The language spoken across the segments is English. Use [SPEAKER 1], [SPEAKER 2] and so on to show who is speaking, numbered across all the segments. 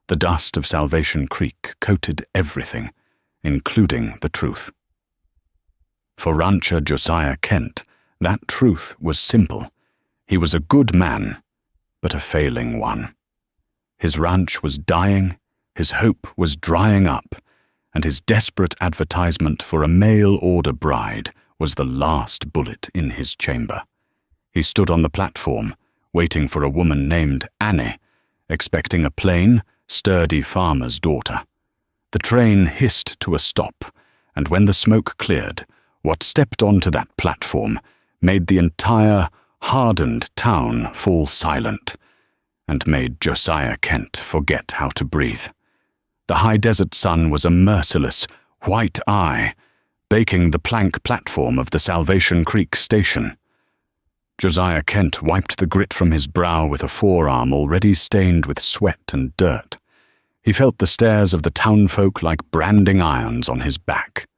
[SPEAKER 1] The dust of Salvation Creek coated everything, including the truth. For rancher Josiah Kent, that truth was simple. He was a good man, but a failing one. His ranch was dying, his hope was drying up, and his desperate advertisement for a mail-order bride was the last bullet in his chamber. He stood on the platform, waiting for a woman named Annie, expecting a plain, sturdy farmer's daughter. The train hissed to a stop, and when the smoke cleared, what stepped onto that platform made the entire, hardened town fall silent, and made Josiah Kent forget how to breathe. The high desert sun was a merciless, white eye, baking the plank platform of the Salvation Creek station. Josiah Kent wiped the grit from his brow with a forearm already stained with sweat and dirt. He felt the stares of the townfolk like branding irons on his back.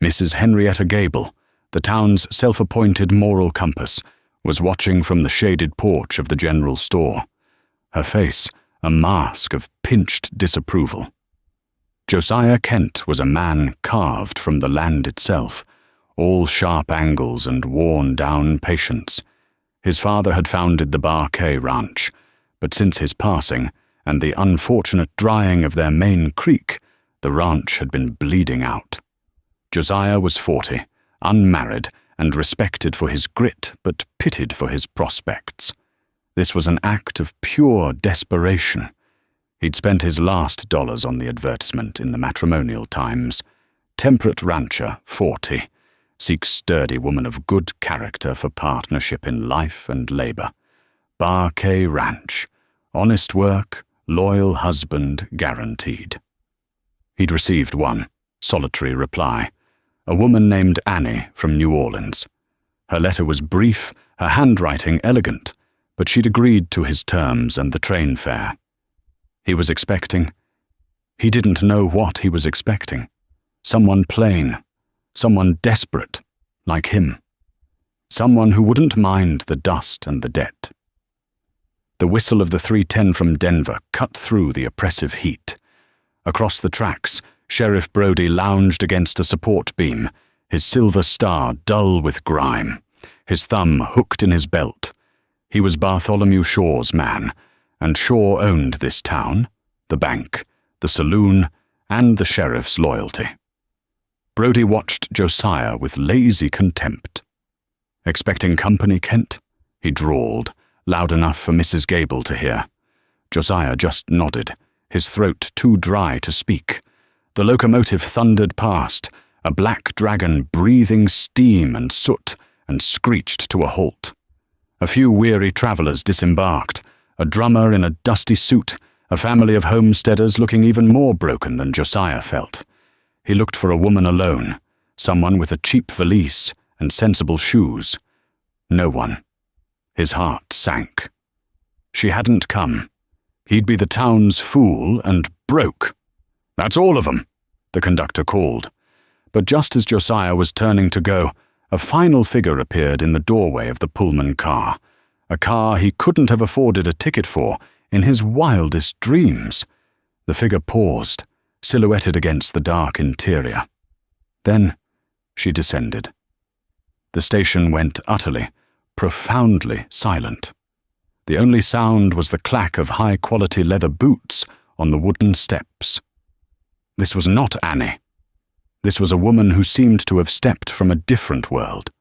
[SPEAKER 1] Mrs. Henrietta Gable, the town's self-appointed moral compass, was watching from the shaded porch of the general store, her face a mask of pinched disapproval. Josiah Kent was a man carved from the land itself, all sharp angles and worn-down patience. His father had founded the Barkay Ranch, but since his passing and the unfortunate drying of their main creek, the ranch had been bleeding out. Josiah was 40, unmarried, and respected for his grit, but pitied for his prospects. This was an act of pure desperation. He'd spent his last dollars on the advertisement in the Matrimonial Times. Temperate rancher, 40, seeks sturdy woman of good character for partnership in life and labor. Barkay Ranch, honest work, loyal husband guaranteed. He'd received one solitary reply, a woman named Annie from New Orleans. Her letter was brief, her handwriting elegant, but she'd agreed to his terms and the train fare. He didn't know what he was expecting. Someone plain, someone desperate, like him. Someone who wouldn't mind the dust and the debt. The whistle of the 310 from Denver cut through the oppressive heat. Across the tracks, Sheriff Brody lounged against a support beam, his silver star dull with grime, his thumb hooked in his belt. He was Bartholomew Shaw's man, and Shaw owned this town, the bank, the saloon, and the sheriff's loyalty. Brody watched Josiah with lazy contempt. "Expecting company, Kent?" he drawled, loud enough for Mrs. Gable to hear. Josiah just nodded, his throat too dry to speak. The locomotive thundered past, a black dragon breathing steam and soot, and screeched to a halt. A few weary travelers disembarked, a drummer in a dusty suit, a family of homesteaders looking even more broken than Josiah felt. He looked for a woman alone, someone with a cheap valise and sensible shoes. No one. His heart sank. She hadn't come. He'd be the town's fool and broke. "That's all of them," the conductor called. But just as Josiah was turning to go, a final figure appeared in the doorway of the Pullman car, a car he couldn't have afforded a ticket for in his wildest dreams. The figure paused, silhouetted against the dark interior. Then she descended. The station went utterly, profoundly silent. The only sound was the clack of high-quality leather boots on the wooden steps. This was not Annie. This was a woman who seemed to have stepped from a different world.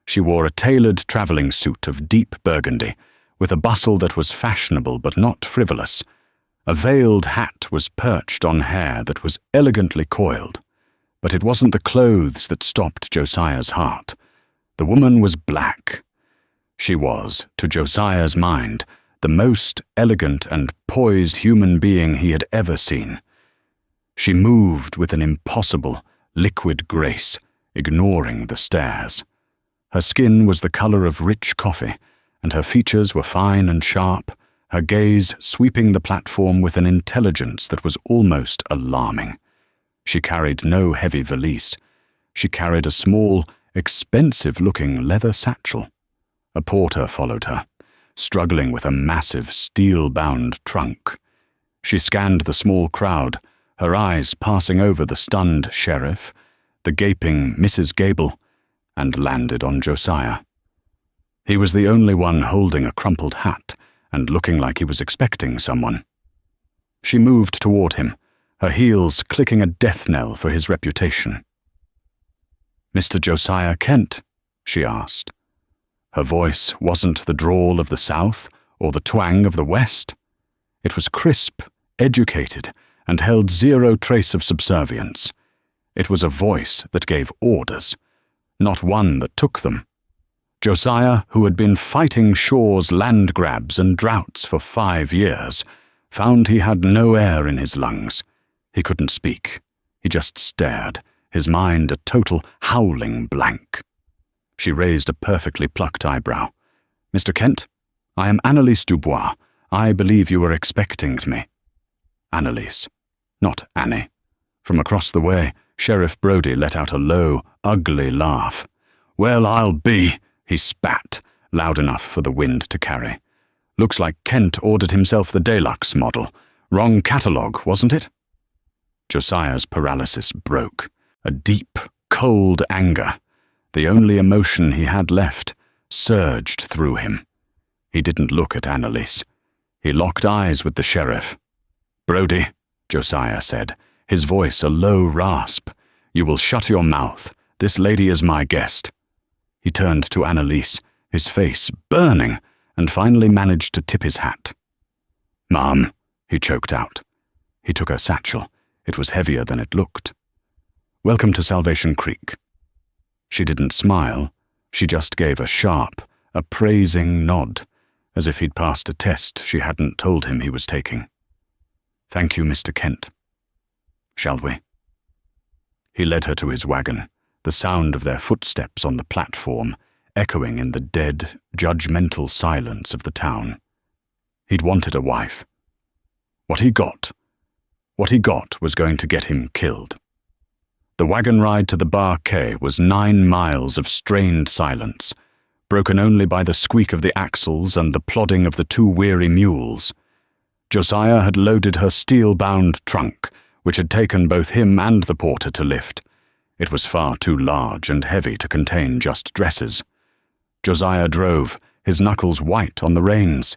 [SPEAKER 1] She wore a tailored traveling suit of deep burgundy, with a bustle that was fashionable but not frivolous. A veiled hat was perched on hair that was elegantly coiled. But it wasn't the clothes that stopped Josiah's heart. The woman was black. She was, to Josiah's mind, the most elegant and poised human being he had ever seen. She moved with an impossible, liquid grace, ignoring the stares. Her skin was the color of rich coffee, and her features were fine and sharp, her gaze sweeping the platform with an intelligence that was almost alarming. She carried no heavy valise. She carried a small, expensive-looking leather satchel. A porter followed her, struggling with a massive steel-bound trunk. She scanned the small crowd, her eyes passing over the stunned sheriff, the gaping Mrs. Gable, and landed on Josiah. He was the only one holding a crumpled hat and looking like he was expecting someone. She moved toward him, her heels clicking a death knell for his reputation. "Mr. Josiah Kent?" she asked. Her voice wasn't the drawl of the South or the twang of the West. It was crisp, educated, and held zero trace of subservience. It was a voice that gave orders, not one that took them. Josiah, who had been fighting Shaw's land grabs and droughts for 5 years, found he had no air in his lungs. He couldn't speak. He just stared, his mind a total howling blank. She raised a perfectly plucked eyebrow. "Mr. Kent, I am Annalise Dubois. I believe you were expecting me." Annalise, not Annie. From across the way, Sheriff Brody let out a low, ugly laugh. "Well, I'll be," he spat, loud enough for the wind to carry. "Looks like Kent ordered himself the deluxe model. Wrong catalogue, wasn't it?" Josiah's paralysis broke. A deep, cold anger, the only emotion he had left, surged through him. He didn't look at Annalise. He locked eyes with the sheriff. "Brody," Josiah said, his voice a low rasp, "you will shut your mouth. This lady is my guest." He turned to Annalise, his face burning, and finally managed to tip his hat. "Ma'am," he choked out. He took her satchel. It was heavier than it looked. "Welcome to Salvation Creek." She didn't smile. She just gave a sharp, appraising nod, as if he'd passed a test she hadn't told him he was taking. "Thank you, Mr. Kent. Shall we?" He led her to his wagon, the sound of their footsteps on the platform echoing in the dead, judgmental silence of the town. He'd wanted a wife. What he got was going to get him killed. The wagon ride to the bar quay was 9 miles of strained silence, broken only by the squeak of the axles and the plodding of the 2 weary mules. Josiah had loaded her steel-bound trunk, which had taken both him and the porter to lift. It was far too large and heavy to contain just dresses. Josiah drove, his knuckles white on the reins.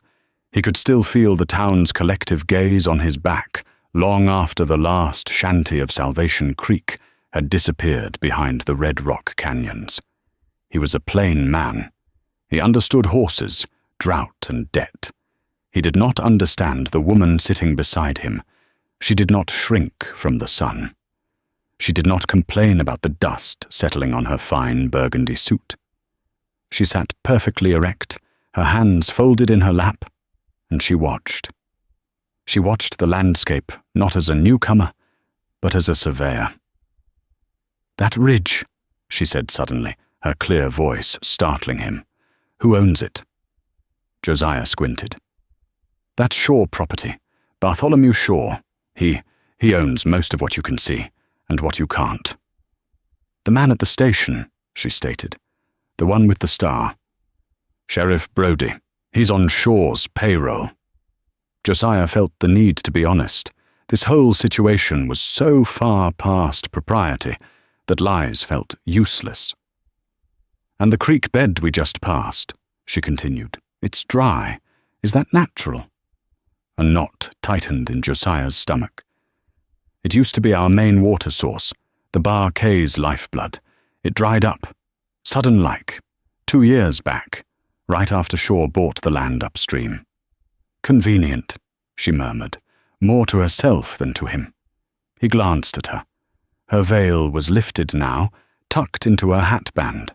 [SPEAKER 1] He could still feel the town's collective gaze on his back, long after the last shanty of Salvation Creek had disappeared behind the Red Rock canyons. He was a plain man. He understood horses, drought, and debt. He did not understand the woman sitting beside him. She did not shrink from the sun. She did not complain about the dust settling on her fine burgundy suit. She sat perfectly erect, her hands folded in her lap, and she watched. She watched the landscape not as a newcomer, but as a surveyor. "That ridge," she said suddenly, her clear voice startling him. "Who owns it?" Josiah squinted. "That's Shaw property, Bartholomew Shaw. He owns most of what you can see, and what you can't." "The man at the station," she stated. "The one with the star. Sheriff Brody. He's on Shaw's payroll." Josiah felt the need to be honest. This whole situation was so far past propriety that lies felt useless. "And the creek bed we just passed," she continued. "It's dry. Is that natural?" A knot tightened in Josiah's stomach. "It used to be our main water source, the bar quay's lifeblood. It dried up, sudden-like, 2 years back, right after Shaw bought the land upstream." "Convenient," she murmured, more to herself than to him. He glanced at her. Her veil was lifted now, tucked into her hatband.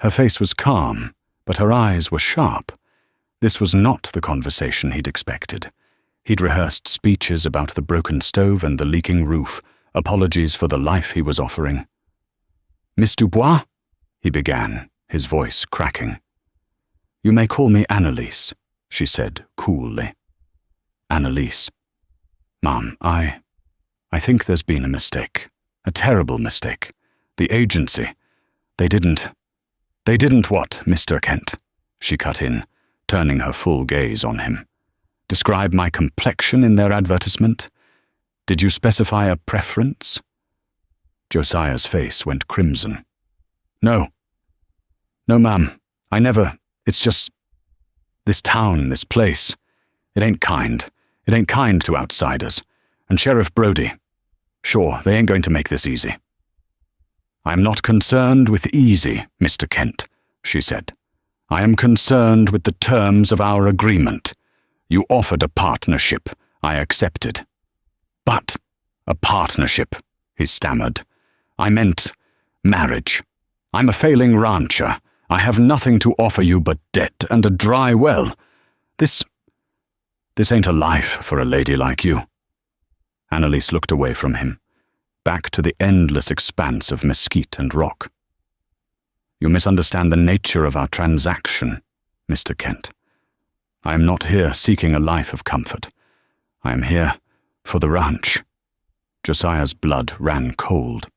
[SPEAKER 1] Her face was calm, but her eyes were sharp. This was not the conversation he'd expected. He'd rehearsed speeches about the broken stove and the leaking roof, apologies for the life he was offering. "Miss Dubois?" he began, his voice cracking. "You may call me Annalise," she said coolly. "Annalise. Ma'am, I think there's been a mistake. A terrible mistake. The agency. They didn't what, Mr. Kent?" she cut in, turning her full gaze on him. Describe my complexion in their advertisement? Did you specify a preference?" Josiah's face went crimson. No, ma'am, I never. It's just this town, this place. It ain't kind. It ain't kind to outsiders. And Sheriff Brody, sure, they ain't going to make this easy." "I am not concerned with easy, Mr. Kent," she said. "I am concerned with the terms of our agreement. You offered a partnership. I accepted." "But a partnership," he stammered. "I meant marriage. I'm a failing rancher. I have nothing to offer you but debt and a dry well. This ain't a life for a lady like you." Annalise looked away from him, back to the endless expanse of mesquite and rock. "You misunderstand the nature of our transaction, Mr. Kent. I am not here seeking a life of comfort. I am here for the ranch." Josiah's blood ran cold.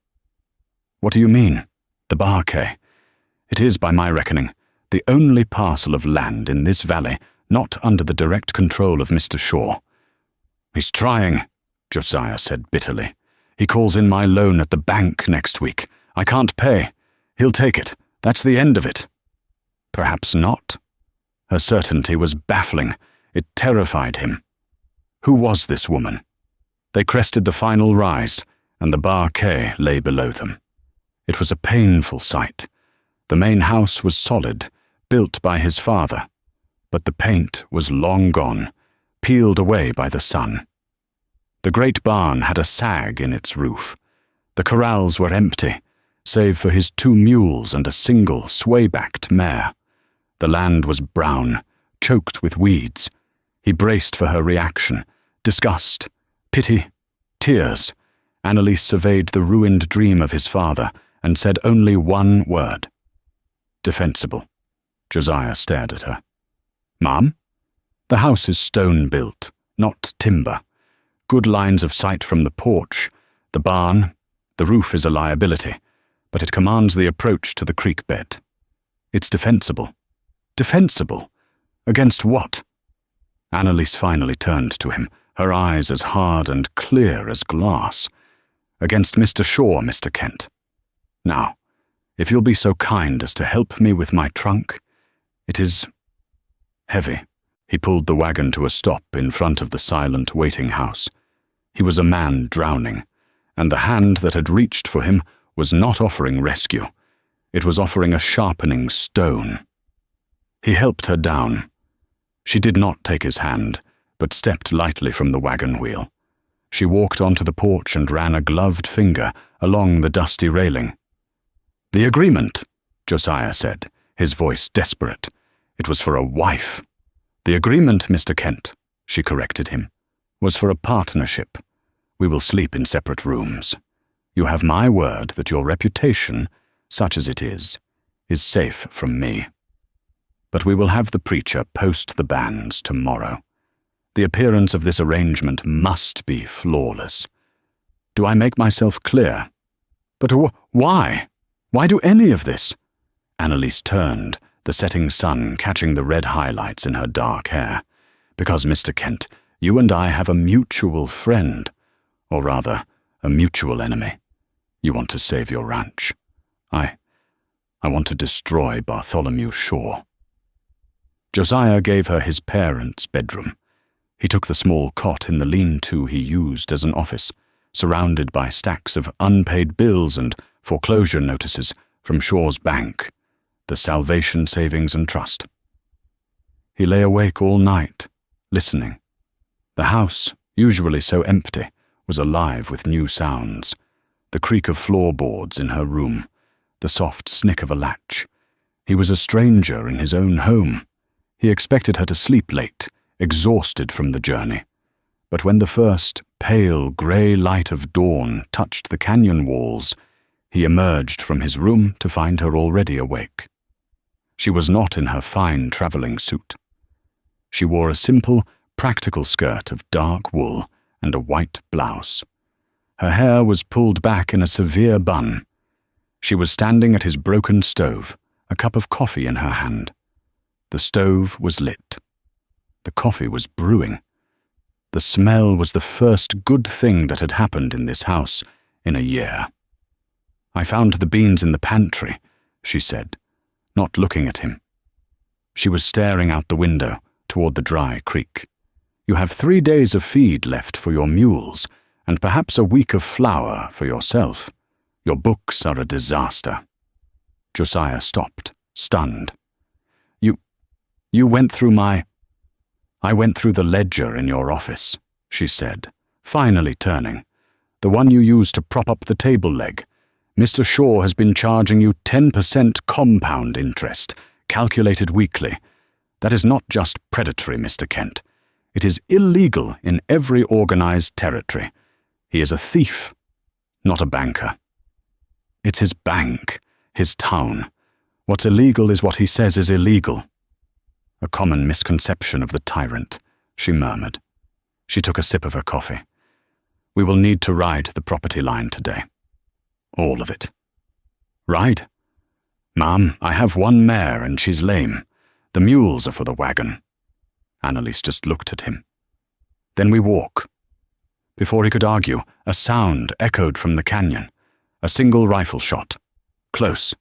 [SPEAKER 1] "What do you mean? The Barquet? It is, by my reckoning, the only parcel of land in this valley not under the direct control of Mr. Shaw." "He's trying," Josiah said bitterly. "He calls in my loan at the bank next week. I can't pay. He'll take it. That's the end of it." "Perhaps not." Her certainty was baffling. It terrified him. Who was this woman? They crested the final rise, and the Barquet lay below them. It was a painful sight. The main house was solid, built by his father, but the paint was long gone, peeled away by the sun. The great barn had a sag in its roof. The corrals were empty, save for his 2 mules and a single sway-backed mare. The land was brown, choked with weeds. He braced for her reaction. Disgust, pity, tears. Annalise surveyed the ruined dream of his father and said only one word. "Defensible." Josiah stared at her. "Ma'am? The house is stone-built, not timber. Good lines of sight from the porch. The barn, the roof is a liability, but it commands the approach to the creek bed. It's defensible." "Defensible? Against what?" Annalise finally turned to him, her eyes as hard and clear as glass. "Against Mr. Shaw, Mr. Kent. Now, if you'll be so kind as to help me with my trunk. It is heavy." He pulled the wagon to a stop in front of the silent waiting house. He was a man drowning, and the hand that had reached for him was not offering rescue. It was offering a sharpening stone. He helped her down. She did not take his hand, but stepped lightly from the wagon wheel. She walked onto the porch and ran a gloved finger along the dusty railing. "The agreement," Josiah said, his voice desperate. "It was for a wife." "The agreement, Mr. Kent," she corrected him, "was for a partnership. We will sleep in separate rooms. You have my word that your reputation, such as it is safe from me. But we will have the preacher post the banns tomorrow. The appearance of this arrangement must be flawless. Do I make myself clear? But why? Why do any of this?" Annalise turned, the setting sun catching the red highlights in her dark hair. "Because, Mr. Kent, you and I have a mutual friend, or rather, a mutual enemy. You want to save your ranch. I want to destroy Bartholomew Shaw." Josiah gave her his parents' bedroom. He took the small cot in the lean-to he used as an office, surrounded by stacks of unpaid bills and foreclosure notices from Shaw's bank, the Salvation Savings and Trust. He lay awake all night, listening. The house, usually so empty, was alive with new sounds. The creak of floorboards in her room, the soft snick of a latch. He was a stranger in his own home. He expected her to sleep late, exhausted from the journey. But when the first pale grey light of dawn touched the canyon walls, he emerged from his room to find her already awake. She was not in her fine traveling suit. She wore a simple, practical skirt of dark wool and a white blouse. Her hair was pulled back in a severe bun. She was standing at his broken stove, a cup of coffee in her hand. The stove was lit. The coffee was brewing. The smell was the first good thing that had happened in this house in a year. "I found the beans in the pantry," she said, not looking at him. She was staring out the window toward the dry creek. "You have 3 days of feed left for your mules, and perhaps a week of flour for yourself. Your books are a disaster." Josiah stopped, stunned. You went through I went through the ledger in your office," she said, finally turning. "The one you use to prop up the table leg. Mr. Shaw has been charging you 10% compound interest, calculated weekly. That is not just predatory, Mr. Kent. It is illegal in every organized territory. He is a thief, not a banker." "It's his bank, his town. What's illegal is what he says is illegal." "A common misconception of the tyrant," she murmured. She took a sip of her coffee. "We will need to ride the property line today. All of it." "Ride? Ma'am, I have one mare and she's lame. The mules are for the wagon." Annalise just looked at him. "Then we walk." Before he could argue, a sound echoed from the canyon. A single rifle shot. Close.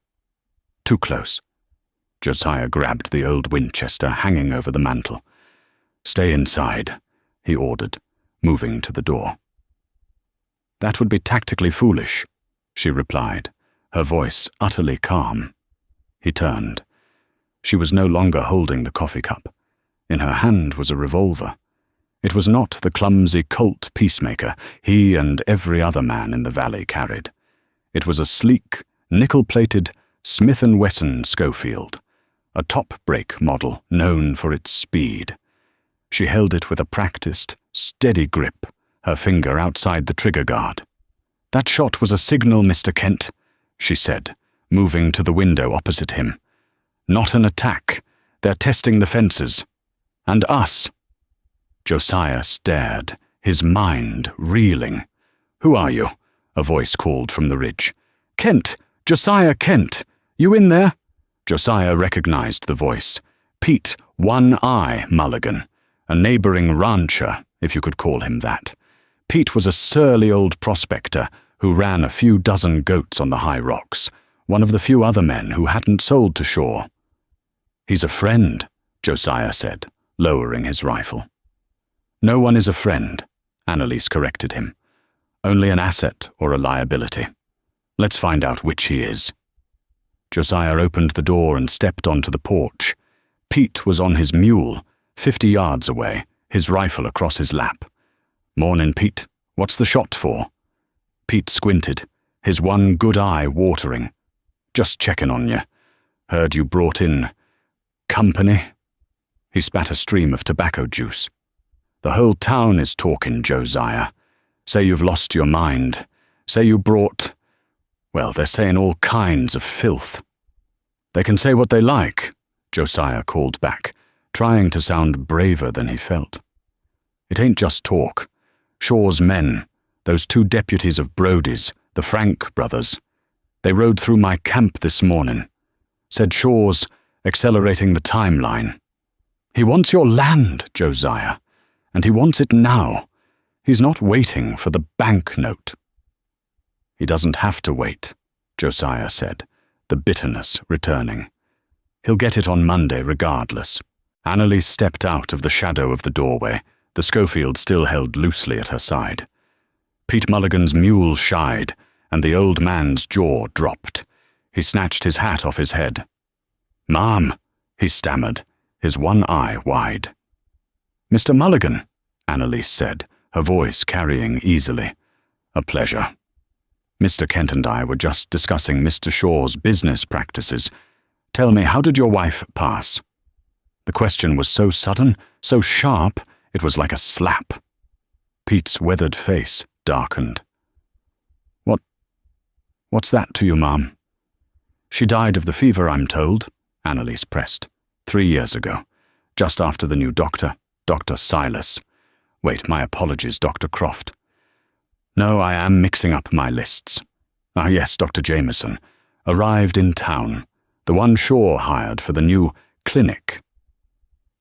[SPEAKER 1] Too close. Josiah grabbed the old Winchester hanging over the mantel. "Stay inside," he ordered, moving to the door. "That would be tactically foolish," she replied, her voice utterly calm. He turned. She was no longer holding the coffee cup. In her hand was a revolver. It was not the clumsy Colt Peacemaker he and every other man in the valley carried. It was a sleek, nickel-plated Smith & Wesson Schofield, a top-break model known for its speed. She held it with a practiced, steady grip, her finger outside the trigger guard. "That shot was a signal, Mr. Kent," she said, moving to the window opposite him. "Not an attack. They're testing the fences. And us." Josiah stared, his mind reeling. "Who are you?" a voice called from the ridge. "Kent! Josiah Kent! You in there?" Josiah recognized the voice. Pete One Eye Mulligan, a neighboring rancher, if you could call him that. Pete was a surly old prospector who ran a few dozen goats on the high rocks, one of the few other men who hadn't sold to Shaw. "He's a friend," Josiah said, lowering his rifle. "No one is a friend," Annalise corrected him. "Only an asset or a liability. Let's find out which he is." Josiah opened the door and stepped onto the porch. Pete was on his mule, 50 yards away, his rifle across his lap. "Mornin', Pete. What's the shot for?" Pete squinted, his one good eye watering. "Just checking on you. Heard you brought in company." He spat a stream of tobacco juice. "The whole town is talking, Josiah. Say you've lost your mind. Say you brought... Well, they're saying all kinds of filth." "They can say what they like," Josiah called back, trying to sound braver than he felt. "It ain't just talk. Shaw's men, those 2 deputies of Brody's, the Frank brothers, they rode through my camp this morning. Said Shaw's accelerating the timeline. He wants your land, Josiah, and he wants it now. He's not waiting for the banknote." "He doesn't have to wait," Josiah said, the bitterness returning. "He'll get it on Monday regardless." Annalise stepped out of the shadow of the doorway, the Schofield still held loosely at her side. Pete Mulligan's mule shied, and the old man's jaw dropped. He snatched his hat off his head. "Ma'am," he stammered, his one eye wide. "Mr. Mulligan," Annalise said, her voice carrying easily. "A pleasure. Mr. Kent and I were just discussing Mr. Shaw's business practices. Tell me, how did your wife pass?" The question was so sudden, so sharp, it was like a slap. Pete's weathered face darkened. What's that to you, Ma'am?" "She died of the fever, I'm told," Annalise pressed. 3 years ago, just after the new doctor, Dr. Silas. Wait, my apologies, Dr. Croft. No, I am mixing up my lists. Ah, yes, Dr. Jameson. Arrived in town. The one Shaw hired for the new clinic.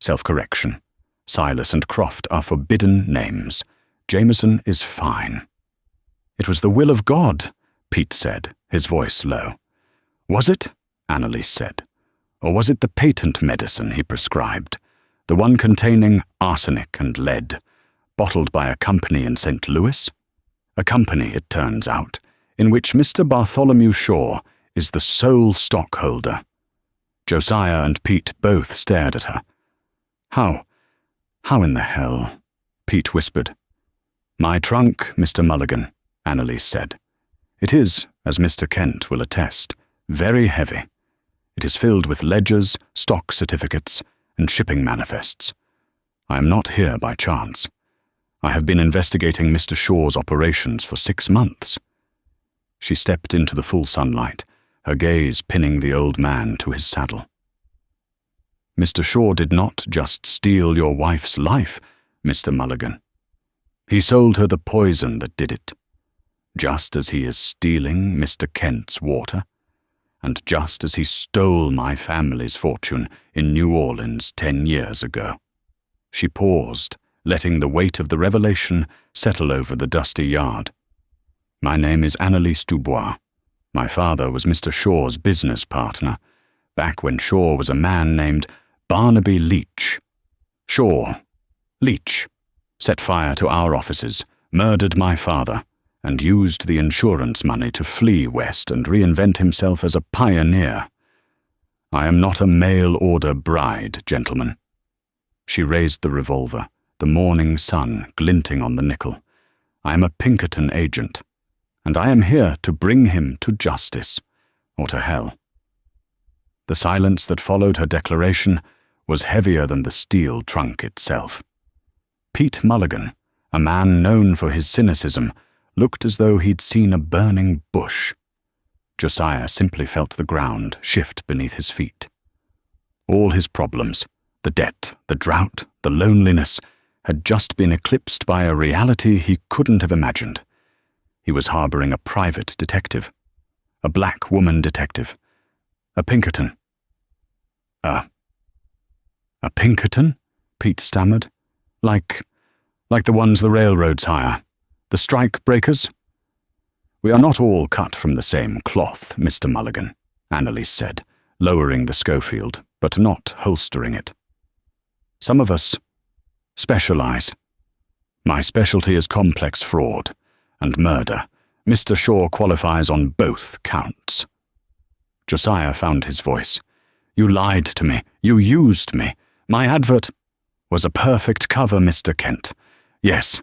[SPEAKER 1] Self-correction. Silas and Croft are forbidden names. Jameson is fine." "It was the will of God," Pete said, his voice low. "Was it?" Annalise said. "Or was it the patent medicine he prescribed, the one containing arsenic and lead, bottled by a company in St. Louis? A company, it turns out, in which Mr. Bartholomew Shaw is the sole stockholder." Josiah and Pete both stared at her. How in the hell?" Pete whispered. "My trunk, Mr. Mulligan," Annalise said. "It is, as Mr. Kent will attest, very heavy. It is filled with ledgers, stock certificates, and shipping manifests. I am not here by chance. I have been investigating Mr. Shaw's operations for 6 months." She stepped into the full sunlight, her gaze pinning the old man to his saddle. "Mr. Shaw did not just steal your wife's life, Mr. Mulligan. He sold her the poison that did it, just as he is stealing Mr. Kent's water, and just as he stole my family's fortune in New Orleans 10 years ago." She paused, letting the weight of the revelation settle over the dusty yard. "My name is Annalise Dubois. My father was Mr. Shaw's business partner, back when Shaw was a man named Barnaby Leach. Shaw, Leach, set fire to our offices, murdered my father, and used the insurance money to flee west and reinvent himself as a pioneer. I am not a mail-order bride, gentlemen." She raised the revolver, the morning sun glinting on the nickel. "I am a Pinkerton agent, and I am here to bring him to justice, or to hell." The silence that followed her declaration was heavier than the steel trunk itself. Pete Mulligan, a man known for his cynicism, looked as though he'd seen a burning bush. Josiah simply felt the ground shift beneath his feet. All his problems, the debt, the drought, the loneliness, had just been eclipsed by a reality he couldn't have imagined. He was harboring a private detective, a black woman detective, a Pinkerton. A Pinkerton? Pete stammered. Like the ones the railroads hire. The strike breakers? "We are not all cut from the same cloth, Mr. Mulligan," Annalise said, lowering the Schofield, but not holstering it. "Some of us specialize. My specialty is complex fraud and murder. Mr. Shaw qualifies on both counts." Josiah found his voice. "You lied to me. You used me. My advert was a perfect cover, Mr. Kent. Yes."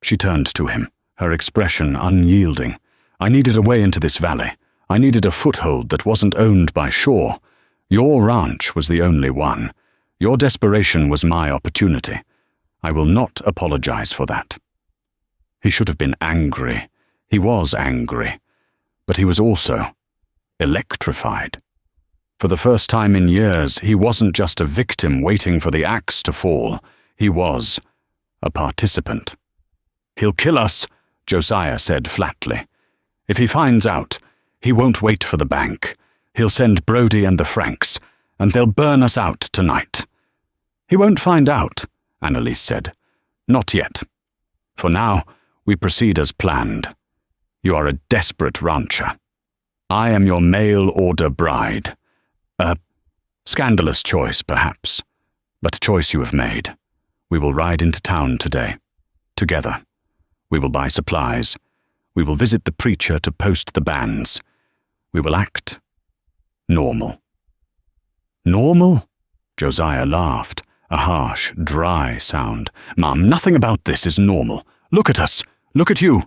[SPEAKER 1] She turned to him, her expression unyielding. "I needed a way into this valley. I needed a foothold that wasn't owned by Shaw. Your ranch was the only one. Your desperation was my opportunity. I will not apologize for that." He should have been angry. He was angry. But he was also electrified. For the first time in years, he wasn't just a victim waiting for the axe to fall. He was a participant. "He'll kill us," Josiah said flatly. "If he finds out, he won't wait for the bank. He'll send Brody and the Franks, and they'll burn us out tonight." "He won't find out," Annalise said. "Not yet. For now, we proceed as planned. You are a desperate rancher. I am your mail-order bride. A scandalous choice, perhaps, but a choice you have made. We will ride into town today. Together. We will buy supplies. We will visit the preacher to post the banns. We will act normal." "Normal?" Josiah laughed, a harsh, dry sound. "Mum, nothing about this is normal. Look at us. Look at you.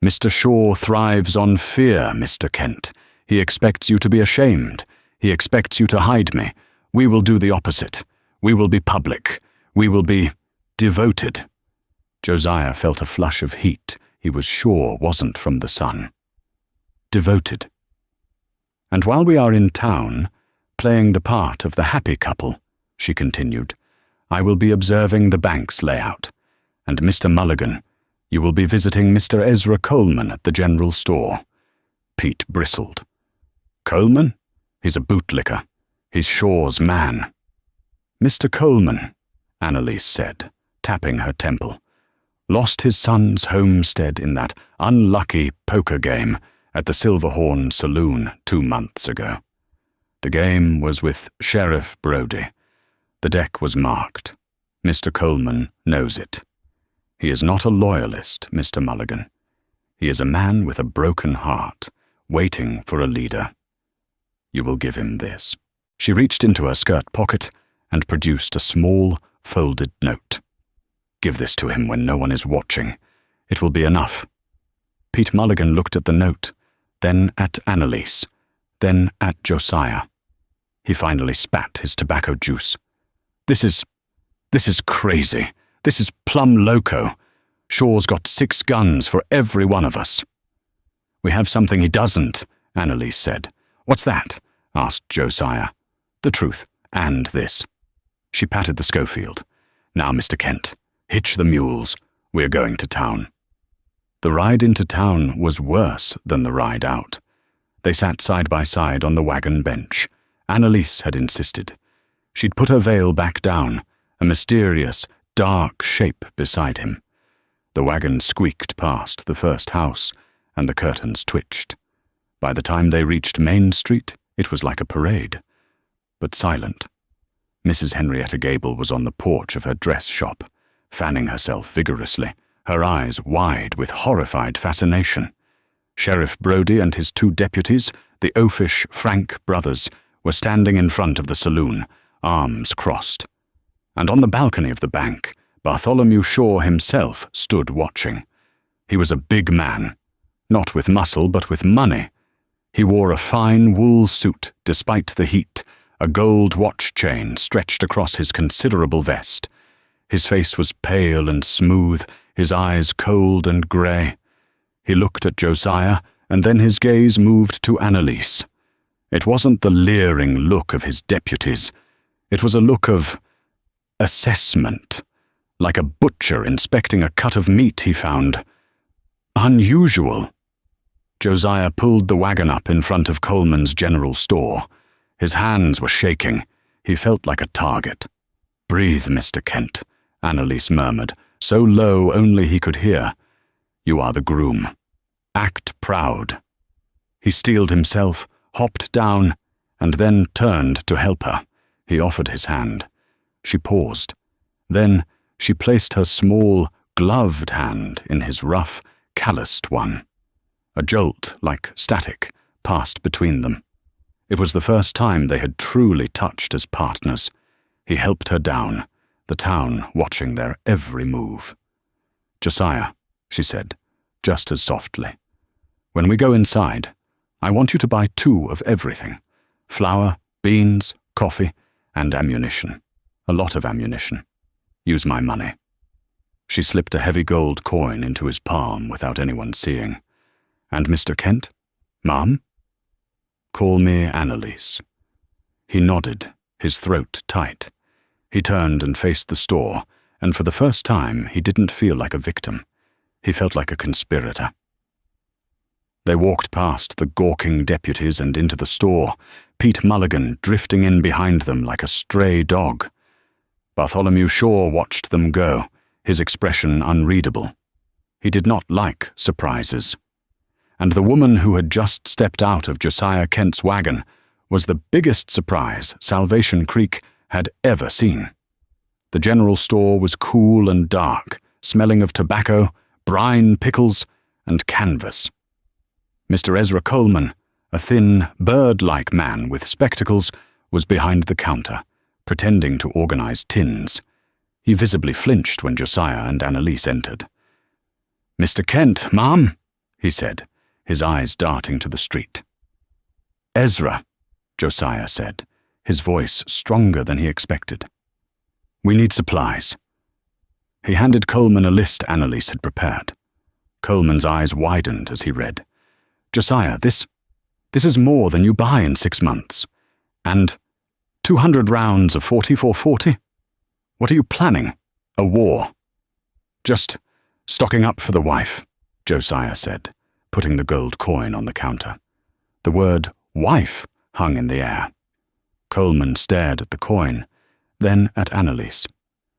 [SPEAKER 1] Mr. Shaw thrives on fear, Mr. Kent. He expects you to be ashamed. He expects you to hide me. We will do the opposite. We will be public. We will be devoted." Josiah felt a flush of heat he was sure wasn't from the sun. Devoted. "And while we are in town, playing the part of the happy couple," she continued, "I will be observing the bank's layout. And Mr. Mulligan, you will be visiting Mr. Ezra Coleman at the general store." Pete bristled. "Coleman? He's a bootlicker. He's Shaw's man." "Mr. Coleman," Annalise said, tapping her temple. Lost his son's homestead in that unlucky poker game at the Silverhorn Saloon 2 months ago. The game was with Sheriff Brodie. The deck was marked. Mr. Coleman knows it. He is not a loyalist, Mr. Mulligan. He is a man with a broken heart, waiting for a leader. You will give him this. She reached into her skirt pocket and produced a small, folded note. Give this to him when no one is watching. It will be enough. Pete Mulligan looked at the note, then at Annalise, then at Josiah. He finally spat his tobacco juice. This is crazy. This is plumb loco. Shaw's got 6 guns for every one of us. We have something he doesn't, Annalise said. What's that? Asked Josiah. The truth, and this. She patted the Schofield. Now, Mr. Kent, hitch the mules. We're going to town. The ride into town was worse than the ride out. They sat side by side on the wagon bench. Annalise had insisted. She'd put her veil back down, a mysterious, dark shape beside him. The wagon squeaked past the first house, and the curtains twitched. By the time they reached Main Street, it was like a parade, but silent. Mrs. Henrietta Gable was on the porch of her dress shop, fanning herself vigorously, her eyes wide with horrified fascination. Sheriff Brodie and his 2 deputies, the oafish Frank brothers, were standing in front of the saloon, arms crossed. And on the balcony of the bank, Bartholomew Shaw himself stood watching. He was a big man, not with muscle but with money. He wore a fine wool suit despite the heat, a gold watch chain stretched across his considerable vest. His face was pale and smooth, his eyes cold and grey. He looked at Josiah, and then his gaze moved to Annalise. It wasn't the leering look of his deputies. It was a look of assessment, like a butcher inspecting a cut of meat he found unusual. Josiah pulled the wagon up in front of Coleman's general store. His hands were shaking. He felt like a target. Breathe, Mr. Kent, Annalise murmured, so low only he could hear. You are the groom. Act proud. He steeled himself, hopped down, and then turned to help her. He offered his hand. She paused. Then she placed her small, gloved hand in his rough, calloused one. A jolt, like static, passed between them. It was the first time they had truly touched as partners. He helped her down, the town watching their every move. Josiah, she said, just as softly. When we go inside, I want you to buy 2 of everything. Flour, beans, coffee, and ammunition. A lot of ammunition. Use my money. She slipped a heavy gold coin into his palm without anyone seeing. And Mr. Kent? Ma'am? Call me Annalise. He nodded, his throat tight. He turned and faced the store, and for the first time he didn't feel like a victim. He felt like a conspirator. They walked past the gawking deputies and into the store, Pete Mulligan drifting in behind them like a stray dog. Bartholomew Shaw watched them go, his expression unreadable. He did not like surprises. And the woman who had just stepped out of Josiah Kent's wagon was the biggest surprise Salvation Creek had ever seen. The general store was cool and dark, smelling of tobacco, brine pickles, and canvas. Mr. Ezra Coleman, a thin, bird-like man with spectacles, was behind the counter, pretending to organize tins. He visibly flinched when Josiah and Annalise entered. "Mr. Kent, ma'am," he said, his eyes darting to the street. "Ezra," Josiah said, his voice stronger than he expected. "We need supplies." He handed Coleman a list Annalise had prepared. Coleman's eyes widened as he read. "Josiah, this is more than you buy in 6 months. And 200 rounds of 44-40? What are you planning? A war?" "Just stocking up for the wife," Josiah said, putting the gold coin on the counter. The word wife hung in the air. Coleman stared at the coin, then at Annalise.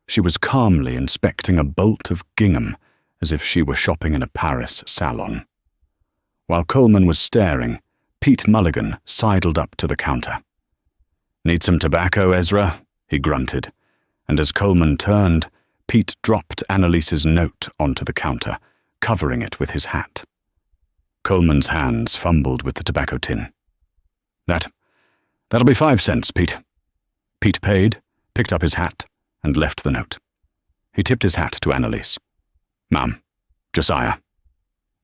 [SPEAKER 1] She was calmly inspecting a bolt of gingham as if she were shopping in a Paris salon. While Coleman was staring, Pete Mulligan sidled up to the counter. "Need some tobacco, Ezra?" he grunted, and as Coleman turned, Pete dropped Annalise's note onto the counter, covering it with his hat. Coleman's hands fumbled with the tobacco tin. That'll be 5 cents, Pete." Pete paid, picked up his hat, and left the note. He tipped his hat to Annalise. "Ma'am, Josiah."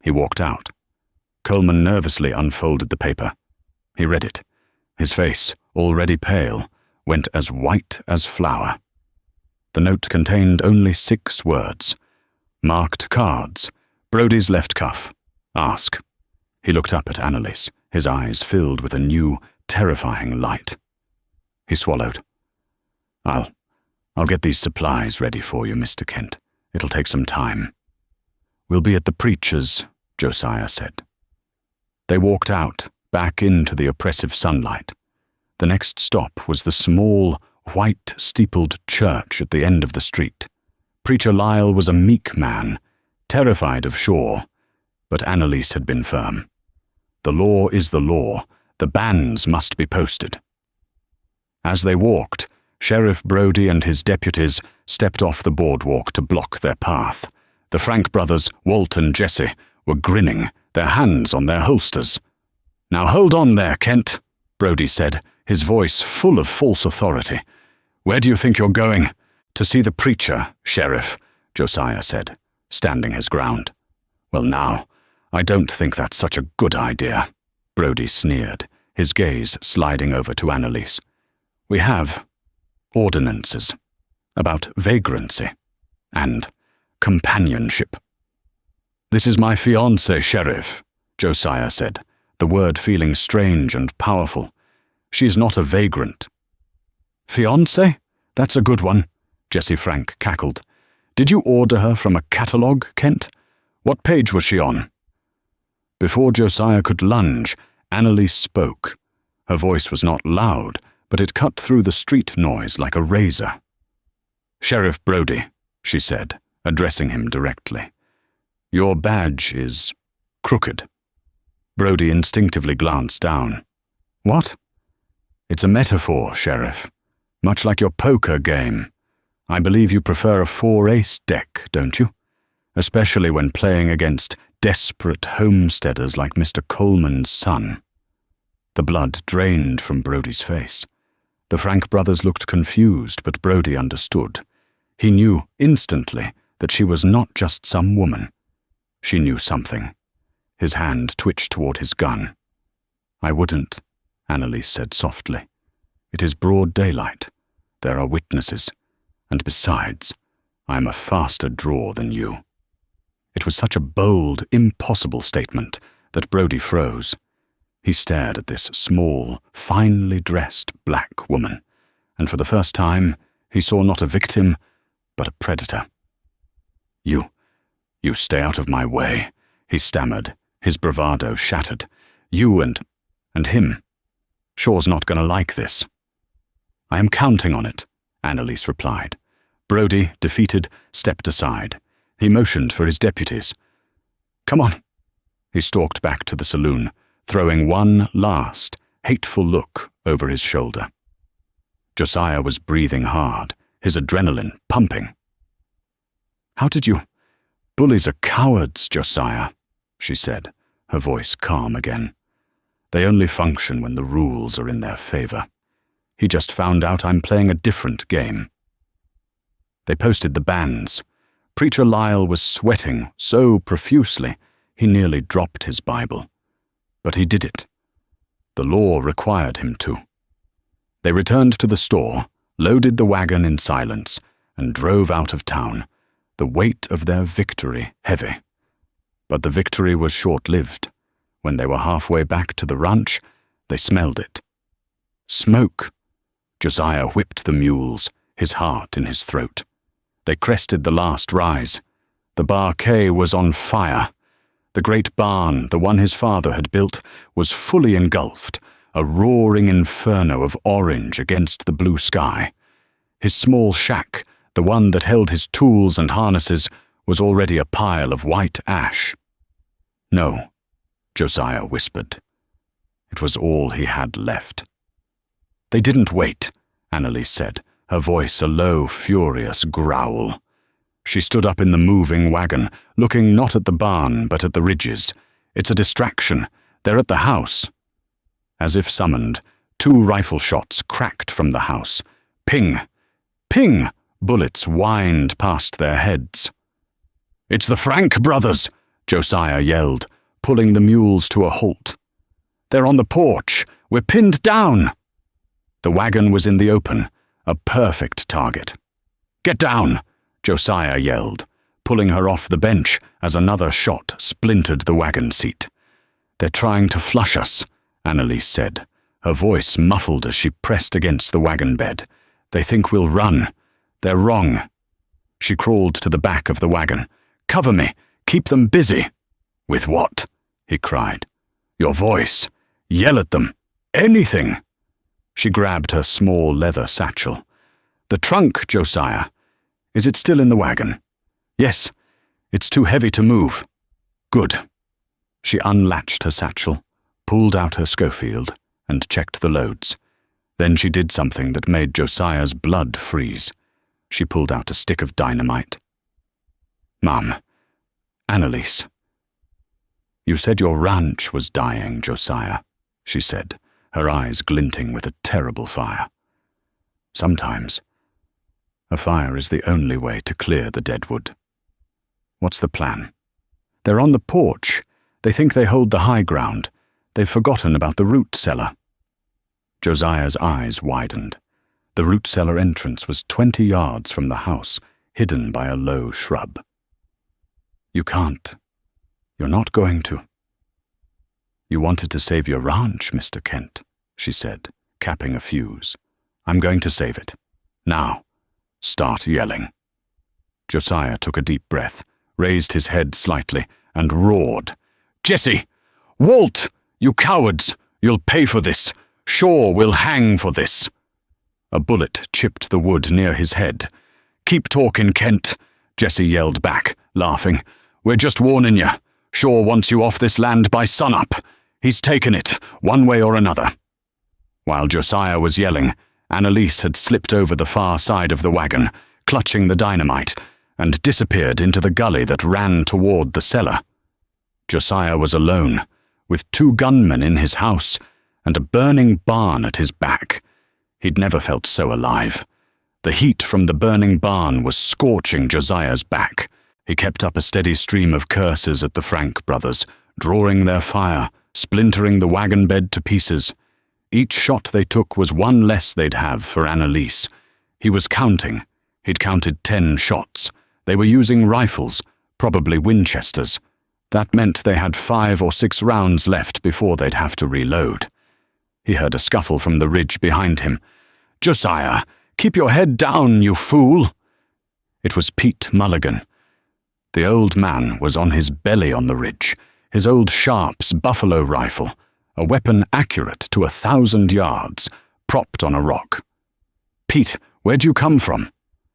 [SPEAKER 1] He walked out. Coleman nervously unfolded the paper. He read it. His face, already pale, went as white as flour. The note contained only 6 words. Marked cards, Brody's left cuff, ask. He looked up at Annalise, his eyes filled with a new, terrifying light. He swallowed. I'll get these supplies ready for you, Mr. Kent. It'll take some time." "We'll be at the preacher's," Josiah said. They walked out, back into the oppressive sunlight. The next stop was the small, white-steepled church at the end of the street. Preacher Lyle was a meek man, terrified of Shaw, but Annalise had been firm. The law is the law. The bans must be posted. As they walked, Sheriff Brody and his deputies stepped off the boardwalk to block their path. The Frank brothers, Walt and Jesse, were grinning, their hands on their holsters. "Now hold on there, Kent," Brody said, his voice full of false authority. "Where do you think you're going?" "To see the preacher, Sheriff," Josiah said, standing his ground. "Well now, I don't think that's such a good idea," Brody sneered, his gaze sliding over to Annalise. "We have ordinances about vagrancy and companionship." "This is my fiancée, Sheriff," Josiah said, the word feeling strange and powerful. "She is not a vagrant." "Fiancée? That's a good one," Jesse Frank cackled. "Did you order her from a catalogue, Kent? What page was she on?" Before Josiah could lunge, Annalise spoke. Her voice was not loud, but it cut through the street noise like a razor. "Sheriff Brody," she said, addressing him directly. "Your badge is crooked." Brody instinctively glanced down. "What?" "It's a metaphor, Sheriff. Much like your poker game. I believe you prefer a 4-ace deck, don't you? Especially when playing against desperate homesteaders like Mr. Coleman's son." The blood drained from Brody's face. The Frank brothers looked confused, but Brody understood. He knew instantly that she was not just some woman. She knew something. His hand twitched toward his gun. "I wouldn't," Annalise said softly. "It is broad daylight. There are witnesses. And besides, I am a faster draw than you." It was such a bold, impossible statement that Brody froze. He stared at this small, finely dressed black woman, and for the first time he saw not a victim, but a predator. You stay out of my way," he stammered, his bravado shattered. "You and him. Shaw's not going to like this." "I am counting on it," Annalise replied. Brody, defeated, stepped aside. He motioned for his deputies. "Come on." He stalked back to the saloon, throwing one last, hateful look over his shoulder. Josiah was breathing hard, his adrenaline pumping. "How did you—" "Bullies are cowards, Josiah," she said, her voice calm again. "They only function when the rules are in their favor. He just found out I'm playing a different game." They posted the bans. Preacher Lyle was sweating so profusely he nearly dropped his Bible. But he did it. The law required him to. They returned to the store, loaded the wagon in silence, and drove out of town, the weight of their victory heavy. But the victory was short-lived. When they were halfway back to the ranch, they smelled it. Smoke! Josiah whipped the mules, his heart in his throat. They crested the last rise. The Bar-K was on fire. The great barn, the one his father had built, was fully engulfed, a roaring inferno of orange against the blue sky. His small shack, The one that held his tools and harnesses was already a pile of white ash. "No," Josiah whispered. It was all he had left. "They didn't wait," Annalise said, her voice a low, furious growl. She stood up in the moving wagon, looking not at the barn but at the ridges. "It's a distraction. They're at the house." As if summoned, 2 rifle shots cracked from the house. Ping! Ping! Bullets whined past their heads. "It's the Frank brothers!" Josiah yelled, pulling the mules to a halt. "They're on the porch! We're pinned down!" The wagon was in the open, a perfect target. "Get down!" Josiah yelled, pulling her off the bench as another shot splintered the wagon seat. "They're trying to flush us," Annalise said, her voice muffled as she pressed against the wagon bed. "They think we'll run. They're wrong." She crawled to the back of the wagon. "Cover me. Keep them busy." "With what?" he cried. "Your voice. Yell at them. Anything." She grabbed her small leather satchel. "The trunk, Josiah. Is it still in the wagon?" "Yes. It's too heavy to move." "Good." She unlatched her satchel, pulled out her Schofield, and checked the loads. Then she did something that made Josiah's blood freeze. She pulled out a stick of dynamite. "Mum, Annalise." "You said your ranch was dying, Josiah," she said, her eyes glinting with a terrible fire. "Sometimes a fire is the only way to clear the deadwood. What's the plan?" "They're on the porch. They think they hold the high ground. They've forgotten about the root cellar." Josiah's eyes widened. The root cellar entrance was 20 yards from the house, hidden by a low shrub. "You can't. You're not going to." "You wanted to save your ranch, Mr. Kent," she said, capping a fuse. "I'm going to save it. Now, start yelling." Josiah took a deep breath, raised his head slightly, and roared. "Jesse! Walt! You cowards! You'll pay for this! Shaw will hang for this!" A bullet chipped the wood near his head. "Keep talking, Kent," Jesse yelled back, laughing. "We're just warning you. Shaw wants you off this land by sunup. He's taken it, one way or another." While Josiah was yelling, Annalise had slipped over the far side of the wagon, clutching the dynamite, and disappeared into the gully that ran toward the cellar. Josiah was alone, with 2 gunmen in his house and a burning barn at his back. He'd never felt so alive. The heat from the burning barn was scorching Josiah's back. He kept up a steady stream of curses at the Frank brothers, drawing their fire, splintering the wagon bed to pieces. Each shot they took was one less they'd have for Annalise. He was counting. He'd counted 10 shots. They were using rifles, probably Winchesters. That meant they had 5 or 6 rounds left before they'd have to reload. He heard a scuffle from the ridge behind him. "Josiah, keep your head down, you fool!" It was Pete Mulligan. The old man was on his belly on the ridge, his old Sharps buffalo rifle, a weapon accurate to 1,000 yards, propped on a rock. "Pete, where'd you come from?"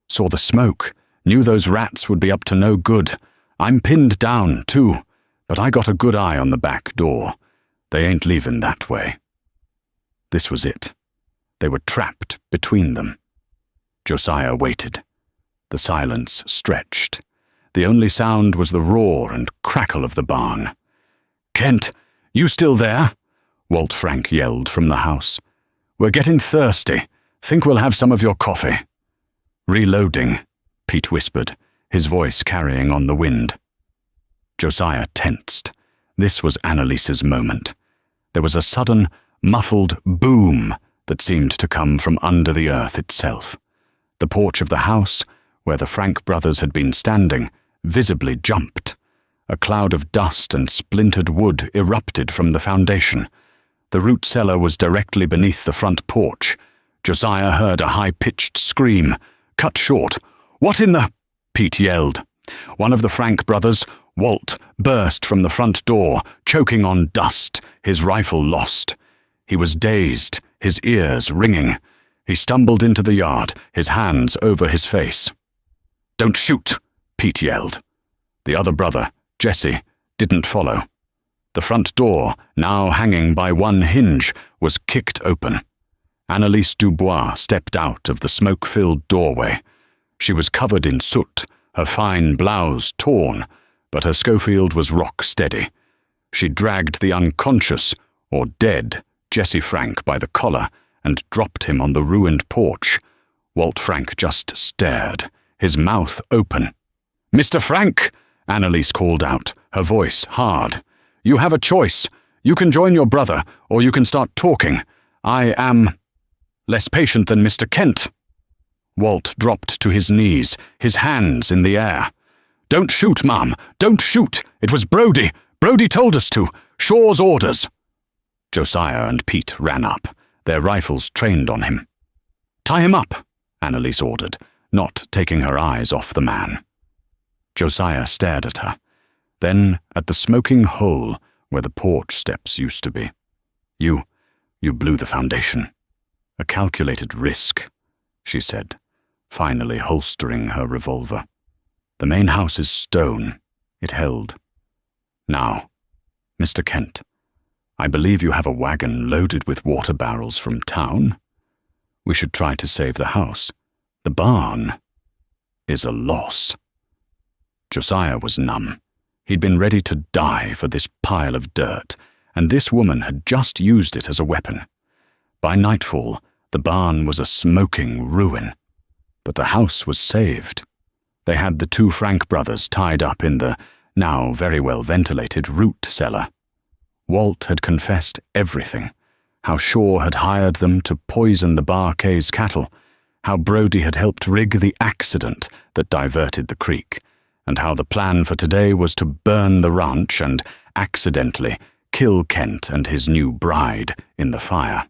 [SPEAKER 1] "Saw the smoke. Knew those rats would be up to no good. I'm pinned down, too, but I got a good eye on the back door. They ain't leaving that way." This was it. They were trapped between them. Josiah waited. The silence stretched. The only sound was the roar and crackle of the barn. "Kent, you still there?" Walt Frank yelled from the house. "We're getting thirsty. Think we'll have some of your coffee." "Reloading," Pete whispered, his voice carrying on the wind. Josiah tensed. This was Annalise's moment. There was a sudden, muffled boom that seemed to come from under the earth itself. The porch of the house, where the Frank brothers had been standing, visibly jumped. A cloud of dust and splintered wood erupted from the foundation. The root cellar was directly beneath the front porch. Josiah heard a high-pitched scream, cut short. "What in the—" Pete yelled. One of the Frank brothers, Walt, burst from the front door, choking on dust, his rifle lost. He was dazed, his ears ringing. He stumbled into the yard, his hands over his face. "Don't shoot!" Pete yelled. The other brother, Jesse, didn't follow. The front door, now hanging by one hinge, was kicked open. Annalise Dubois stepped out of the smoke-filled doorway. She was covered in soot, her fine blouse torn, but her Schofield was rock steady. She dragged the unconscious, or dead, Jesse Frank by the collar and dropped him on the ruined porch. Walt Frank just stared, his mouth open. "Mr. Frank!" Annalise called out, her voice hard. "You have a choice. You can join your brother, or you can start talking. I am less patient than Mr. Kent." Walt dropped to his knees, his hands in the air. "Don't shoot, Mum! Don't shoot! It was Brody! Brody told us to! Shaw's orders!" Josiah and Pete ran up, their rifles trained on him. "Tie him up," Annalise ordered, not taking her eyes off the man. Josiah stared at her, then at the smoking hole where the porch steps used to be. You blew the foundation. A calculated risk," she said, finally holstering her revolver. "The main house is stone. It held. Now, Mr. Kent, I believe you have a wagon loaded with water barrels from town. We should try to save the house. The barn is a loss." Josiah was numb. He'd been ready to die for this pile of dirt, and this woman had just used it as a weapon. By nightfall, the barn was a smoking ruin. But the house was saved. They had the two Frank brothers tied up in the, now very well ventilated, root cellar. Walt had confessed everything, how Shaw had hired them to poison the Barkays' cattle, how Brody had helped rig the accident that diverted the creek, and how the plan for today was to burn the ranch and, accidentally, kill Kent and his new bride in the fire.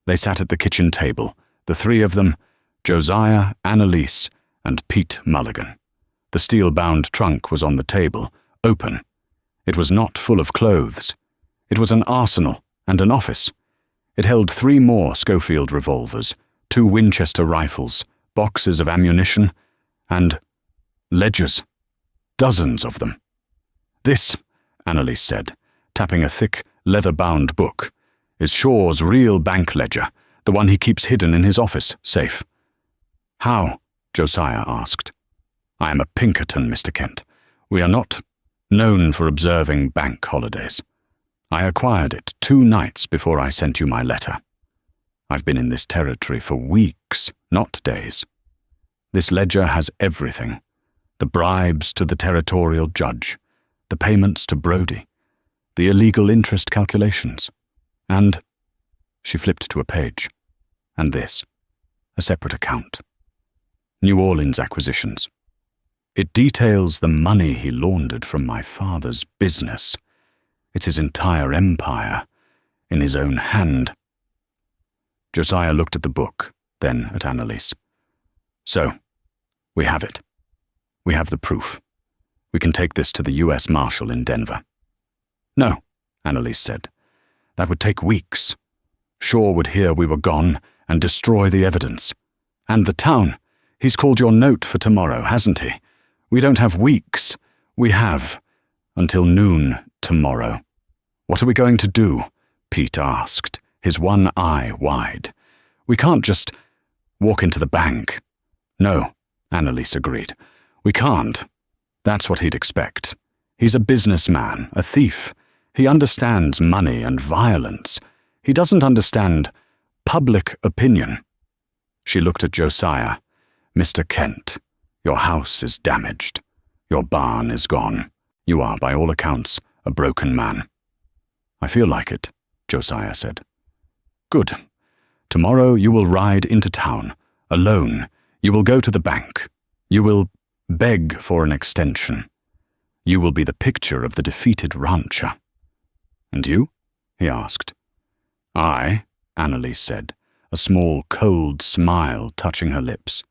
[SPEAKER 1] They sat at the kitchen table, the three of them, Josiah, Annalise, and Pete Mulligan. The steel-bound trunk was on the table, open. It was not full of clothes. It was an arsenal and an office. It held 3 more Schofield revolvers, 2 Winchester rifles, boxes of ammunition, and ledgers. Dozens of them. "This," Annalise said, tapping a thick, leather-bound book, "is Shaw's real bank ledger, the one he keeps hidden in his office, safe." "How?" Josiah asked. "I am a Pinkerton, Mr. Kent. We are not known for observing bank holidays. I acquired it 2 nights before I sent you my letter. I've been in this territory for weeks, not days. This ledger has everything. The bribes to the territorial judge, the payments to Brody, the illegal interest calculations, and—" she flipped to a page, "and this, a separate account. New Orleans acquisitions. It details the money he laundered from my father's business. It's his entire empire, in his own hand." Josiah looked at the book, then at Annalise. "So, we have it. We have the proof. We can take this to the U.S. Marshal in Denver." "No," Annalise said. "That would take weeks. Shaw would hear we were gone and destroy the evidence. And the town. He's called your note for tomorrow, hasn't he? We don't have weeks. We have until noon tomorrow." "What are we going to do?" Pete asked, his one eye wide. "We can't just walk into the bank." "No," Annalise agreed. "We can't." That's what he'd expect. He's a businessman, a thief. He understands money and violence. He doesn't understand public opinion. She looked at Josiah. "Mr. Kent, your house is damaged. Your barn is gone. You are, by all accounts, a broken man." "I feel like it," Josiah said. "Good. Tomorrow you will ride into town, alone. You will go to the bank. You will beg for an extension. You will be the picture of the defeated rancher." "And you?" he asked. "I," Annalise said, a small cold smile touching her lips,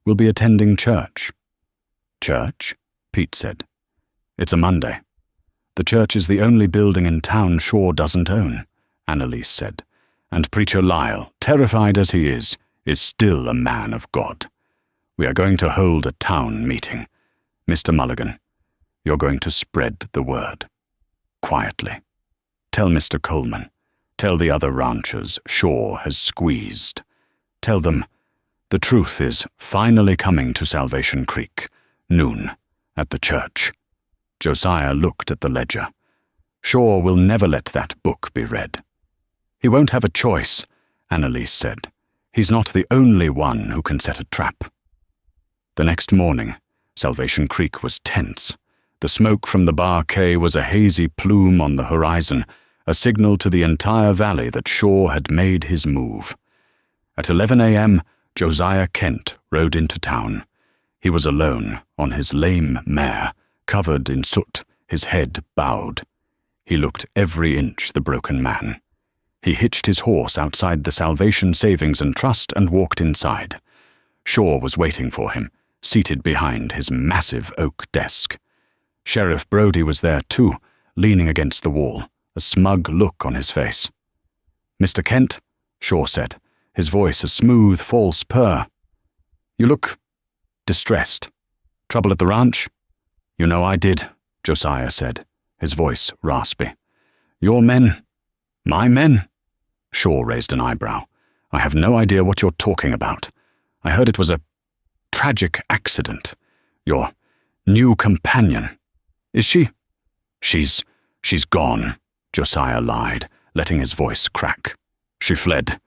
[SPEAKER 1] "will be attending church." "Church?" Pete said. "It's a Monday. The church is the only building in town Shaw doesn't own," Annalise said, "and Preacher Lyle, terrified as he is still a man of God. We are going to hold a town meeting. Mr. Mulligan, you're going to spread the word. Quietly. Tell Mr. Coleman. Tell the other ranchers Shaw has squeezed. Tell them the truth is finally coming to Salvation Creek, noon, at the church. Josiah looked at the ledger. Shaw will never let that book be read. He won't have a choice, Annalise said. He's not the only one who can set a trap. The next morning, Salvation Creek was tense. The smoke from the Bar K was a hazy plume on the horizon, a signal to the entire valley that Shaw had made his move. At 11 a.m., Josiah Kent rode into town. He was alone, on his lame mare, covered in soot, his head bowed. He looked every inch the broken man. He hitched his horse outside the Salvation Savings and Trust and walked inside. Shaw was waiting for him, seated behind his massive oak desk. Sheriff Brody was there too, leaning against the wall, a smug look on his face. "Mr. Kent," Shaw said, his voice a smooth, false purr. "You look distressed. Trouble at the ranch?" "You know I did," Josiah said, his voice raspy. "Your men? My men?" Shaw raised an eyebrow. "I have no idea what you're talking about. I heard it was a tragic accident. Your new companion. Is she?" She's gone," Josiah lied, letting his voice crack. "She fled.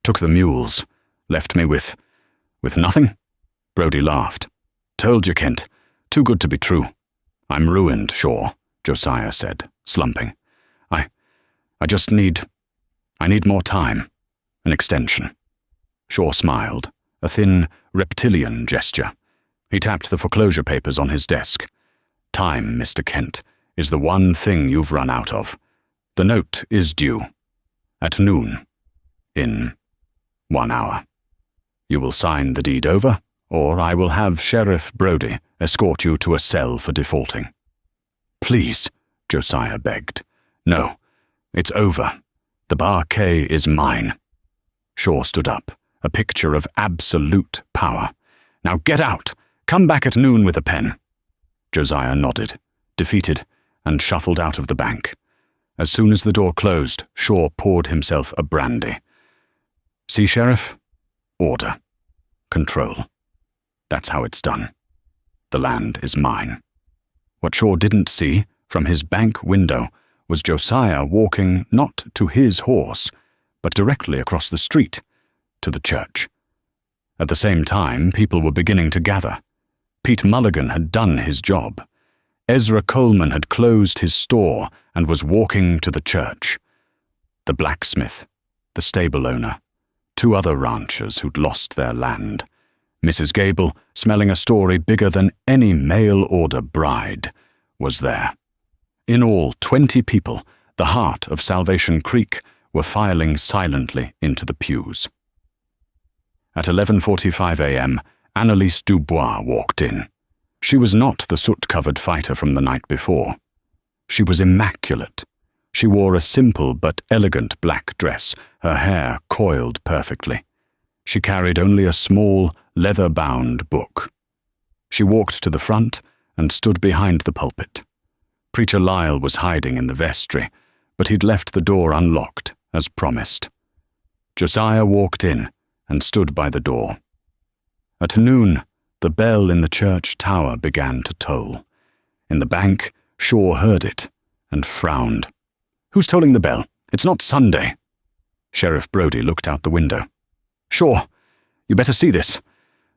[SPEAKER 1] Took the mules. Left me with nothing?" Brody laughed. "Told you, Kent. Too good to be true." "I'm ruined, Shaw," Josiah said, slumping. I need more time. An extension." Shaw smiled, a thin, reptilian gesture. He tapped the foreclosure papers on his desk. "Time, Mr. Kent, is the one thing you've run out of. The note is due. At noon. In 1 hour. You will sign the deed over, or I will have Sheriff Brody escort you to a cell for defaulting." "Please," Josiah begged. "No, it's over. The Bar K is mine." Shaw stood up, a picture of absolute power. "Now get out! Come back at noon with a pen." Josiah nodded, defeated, and shuffled out of the bank. As soon as the door closed, Shaw poured himself a brandy. "See, Sheriff? Order. Control. That's how it's done. The land is mine." What Shaw didn't see, from his bank window, was Josiah walking not to his horse, but directly across the street, to the church. At the same time, people were beginning to gather. Pete Mulligan had done his job. Ezra Coleman had closed his store and was walking to the church. The blacksmith, the stable owner, 2 other ranchers who'd lost their land. Mrs. Gable, smelling a story bigger than any mail-order bride, was there. In all, 20 people, the heart of Salvation Creek, were filing silently into the pews. At 11:45 a.m., Annalise Dubois walked in. She was not the soot-covered fighter from the night before. She was immaculate. She wore a simple but elegant black dress, her hair coiled perfectly. She carried only a small, leather-bound book. She walked to the front and stood behind the pulpit. Preacher Lyle was hiding in the vestry, but he'd left the door unlocked, as promised. Josiah walked in and stood by the door. At noon, the bell in the church tower began to toll. In the bank, Shaw heard it and frowned. "Who's tolling the bell? It's not Sunday." Sheriff Brody looked out the window. "Shaw, you better see this.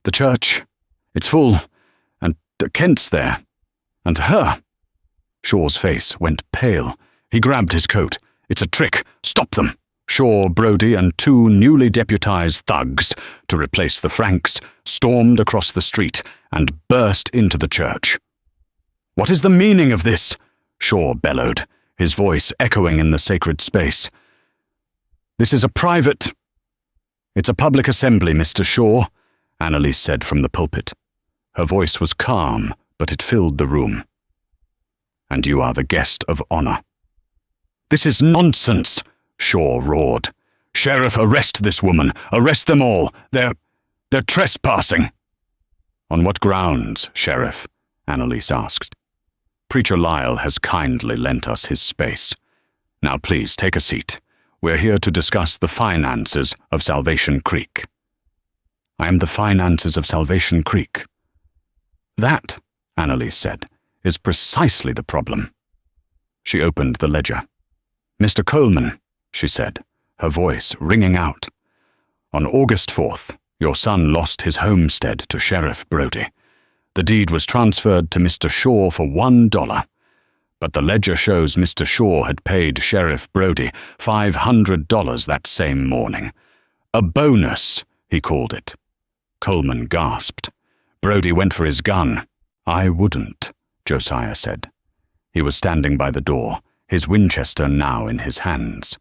[SPEAKER 1] The church, it's full, and Kent's there. And her." Shaw's face went pale. He grabbed his coat. "It's a trick. Stop them." Shaw, Brody, and 2 newly deputized thugs, to replace the Franks, stormed across the street and burst into the church. "What is the meaning of this?" Shaw bellowed, his voice echoing in the sacred space. "This is a private—" "It's a public assembly, Mr. Shaw," Annalise said from the pulpit. Her voice was calm, but it filled the room. "And you are the guest of honor." "This is nonsense," Shaw roared. "Sheriff, arrest this woman. Arrest them all. They're trespassing." On what grounds, Sheriff? Annalise asked. Preacher Lyle has kindly lent us his space. Now please take a seat. We're here to discuss the finances of Salvation Creek. I am the finances of Salvation Creek. That, Annalise said, is precisely the problem. She opened the ledger. Mr. Coleman, she said, her voice ringing out. On August 4th, your son lost his homestead to Sheriff Brody. The deed was transferred to Mr. Shaw for $1, but the ledger shows Mr. Shaw had paid Sheriff Brody $500 that same morning. A bonus, he called it. Coleman gasped. Brody went for his gun. I wouldn't, Josiah said. He was standing by the door, his Winchester now in his hands.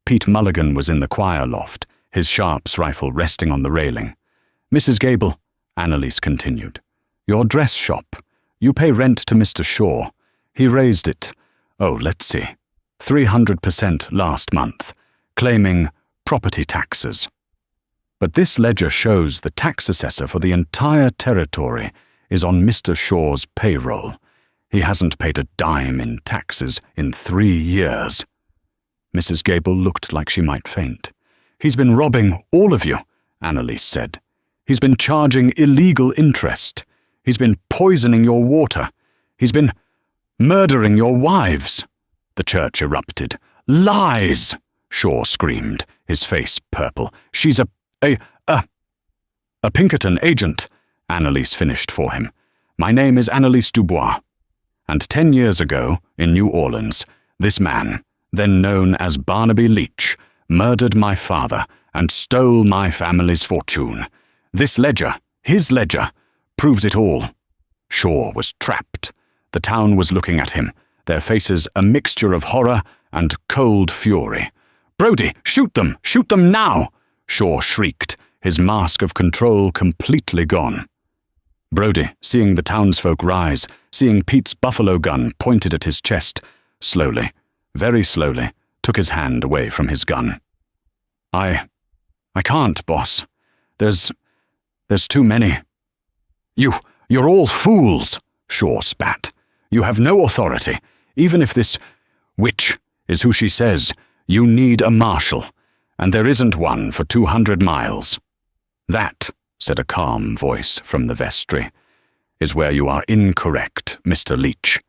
[SPEAKER 1] Pete Mulligan was in the choir loft, his Sharps rifle resting on the railing. Mrs. Gable, Annalise continued, your dress shop. You pay rent to Mr. Shaw. He raised it, let's see, 300% last month, claiming property taxes. But this ledger shows the tax assessor for the entire territory is on Mr. Shaw's payroll. He hasn't paid a dime in taxes in 3 years. Mrs. Gable looked like she might faint. He's been robbing all of you, Annalise said. He's been charging illegal interest. He's been poisoning your water. He's been murdering your wives. The church erupted. Lies! Shaw screamed, his face purple. She's a Pinkerton agent, Annalise finished for him. My name is Annalise Dubois. And 10 years ago, in New Orleans, this man, then known as Barnaby Leach, murdered my father and stole my family's fortune. This ledger, his ledger, proves it all. Shaw was trapped. The town was looking at him, their faces a mixture of horror and cold fury. Brody, shoot them! Shoot them now! Shaw shrieked, his mask of control completely gone. Brody, seeing the townsfolk rise, seeing Pete's buffalo gun pointed at his chest, slowly, very slowly, took his hand away from his gun. I can't, boss. There's too many. You're all fools, Shaw spat. You have no authority. Even if this witch is who she says, you need a marshal, and there isn't one for 200 miles. That, said a calm voice from the vestry, is where you are incorrect, Mr. Leach.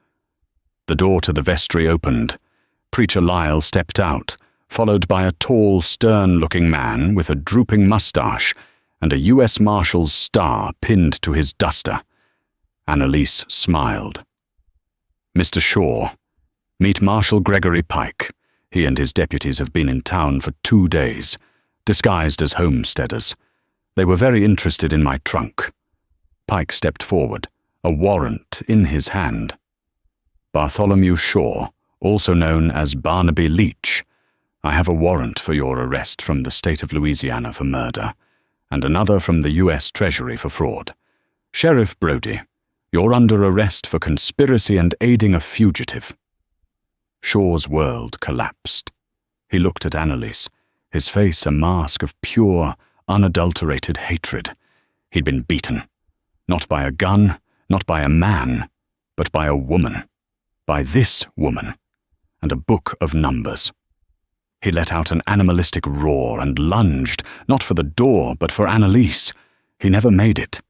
[SPEAKER 1] The door to the vestry opened. Preacher Lyle stepped out, followed by a tall, stern-looking man with a drooping mustache and a U.S. Marshal's star pinned to his duster. Annalise smiled. Mr. Shaw, meet Marshal Gregory Pike. He and his deputies have been in town for 2 days, disguised as homesteaders. They were very interested in my trunk. Pike stepped forward, a warrant in his hand. Bartholomew Shaw, also known as Barnaby Leach, I have a warrant for your arrest from the state of Louisiana for murder, and another from the U.S. Treasury for fraud. Sheriff Brody, you're under arrest for conspiracy and aiding a fugitive. Shaw's world collapsed. He looked at Annalise, his face a mask of pure, unadulterated hatred. He'd been beaten. Not by a gun, not by a man, but by a woman. By this woman. And a book of numbers. He let out an animalistic roar and lunged, not for the door, but for Annalise. He never made it.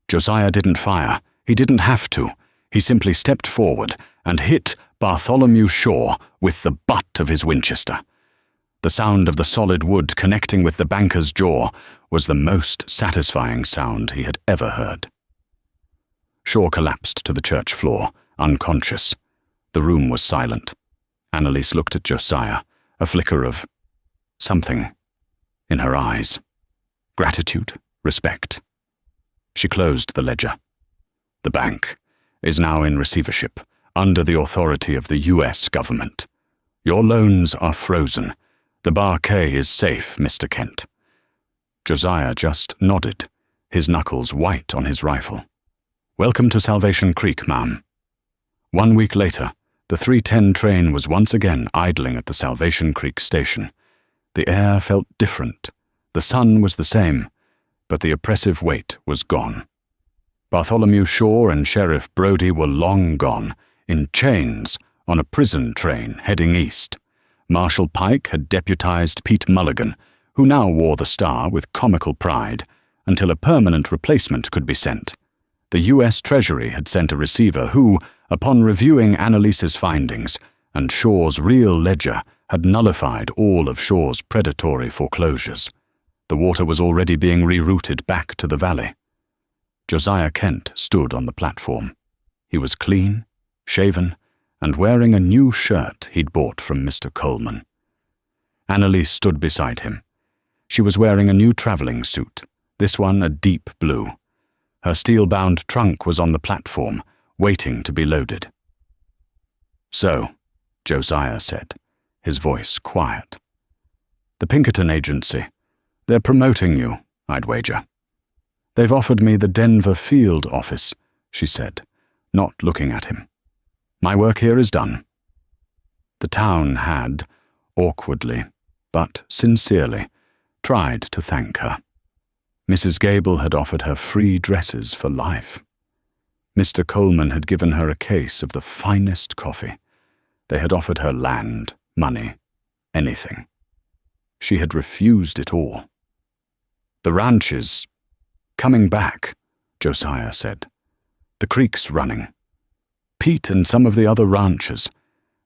[SPEAKER 1] Josiah didn't fire. He didn't have to. He simply stepped forward and hit Bartholomew Shaw with the butt of his Winchester. The sound of the solid wood connecting with the banker's jaw was the most satisfying sound he had ever heard. Shaw collapsed to the church floor, unconscious. The room was silent. Annalise looked at Josiah, a flicker of something in her eyes. Gratitude, respect. She closed the ledger. The bank is now in receivership, under the authority of the U.S. government. Your loans are frozen. The Barquet is safe, Mr. Kent. Josiah just nodded, his knuckles white on his rifle. Welcome to Salvation Creek, ma'am. 1 week later, the 3:10 train was once again idling at the Salvation Creek station. The air felt different. The sun was the same, but the oppressive weight was gone. Bartholomew Shaw and Sheriff Brodie were long gone, in chains, on a prison train heading east. Marshal Pike had deputized Pete Mulligan, who now wore the star with comical pride, until a permanent replacement could be sent. The U.S. Treasury had sent a receiver who, upon reviewing Annalise's findings and Shaw's real ledger, had nullified all of Shaw's predatory foreclosures. The water was already being rerouted back to the valley. Josiah Kent stood on the platform. He was clean, shaven, and wearing a new shirt he'd bought from Mr. Coleman. Annalise stood beside him. She was wearing a new traveling suit, this one a deep blue. Her steel-bound trunk was on the platform, waiting to be loaded. "So," Josiah said, his voice quiet. "The Pinkerton Agency. They're promoting you, I'd wager." "They've offered me the Denver field office," she said, not looking at him. "My work here is done." The town had, awkwardly, but sincerely, tried to thank her. Mrs. Gable had offered her free dresses for life. Mr. Coleman had given her a case of the finest coffee. They had offered her land, money, anything. She had refused it all. "The ranch is coming back," Josiah said. "The creek's running. Pete and some of the other ranchers,